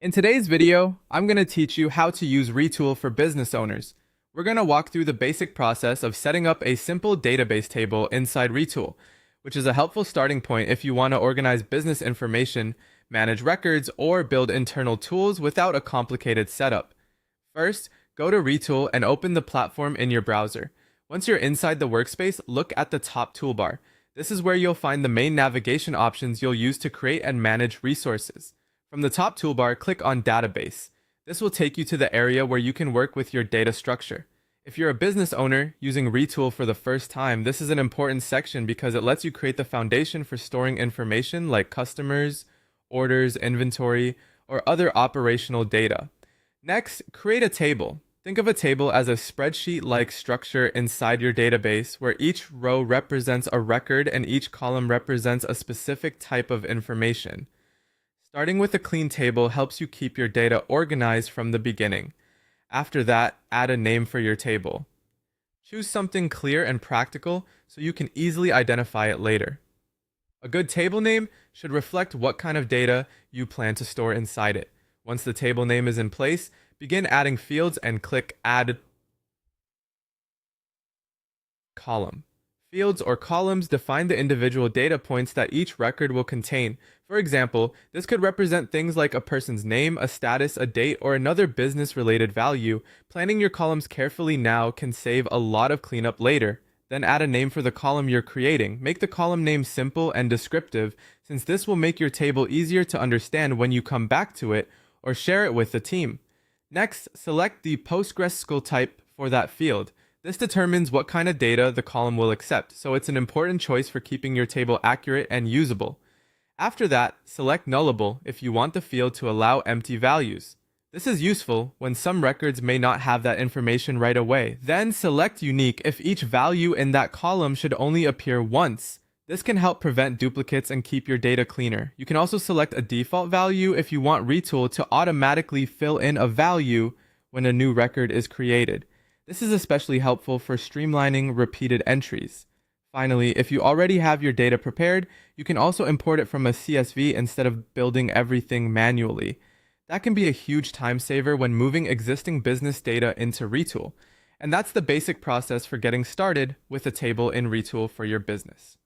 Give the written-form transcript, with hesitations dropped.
In today's video, I'm going to teach you how to use Retool for business owners. We're going to walk through the basic process of setting up a simple database table inside Retool, which is a helpful starting point if you want to organize business information, manage records, or build internal tools without a complicated setup. First, go to Retool and open the platform in your browser. Once you're inside the workspace, look at the top toolbar. This is where you'll find the main navigation options you'll use to create and manage resources. From the top toolbar, click on Database. This will take you to the area where you can work with your data structure. If you're a business owner using Retool for the first time, this is an important section because it lets you create the foundation for storing information like customers, orders, inventory, or other operational data. Next, create a table. Think of a table as a spreadsheet-like structure inside your database where each row represents a record and each column represents a specific type of information. Starting with a clean table helps you keep your data organized from the beginning. After that, add a name for your table. Choose something clear and practical so you can easily identify it later. A good table name should reflect what kind of data you plan to store inside it. Once the table name is in place, begin adding fields and click Add Column. Fields or columns define the individual data points that each record will contain. For example, this could represent things like a person's name, a status, a date, or another business-related value. Planning your columns carefully now can save a lot of cleanup later. Then add a name for the column you're creating. Make the column name simple and descriptive, since this will make your table easier to understand when you come back to it or share it with the team. Next, select the PostgreSQL type for that field. This determines what kind of data the column will accept, so it's an important choice for keeping your table accurate and usable. After that, select Nullable if you want the field to allow empty values. This is useful when some records may not have that information right away. Then select Unique if each value in that column should only appear once. This can help prevent duplicates and keep your data cleaner. You can also select a default value if you want Retool to automatically fill in a value when a new record is created. This is especially helpful for streamlining repeated entries. Finally, if you already have your data prepared, you can also import it from a CSV instead of building everything manually. That can be a huge time saver when moving existing business data into Retool. And that's the basic process for getting started with a table in Retool for your business.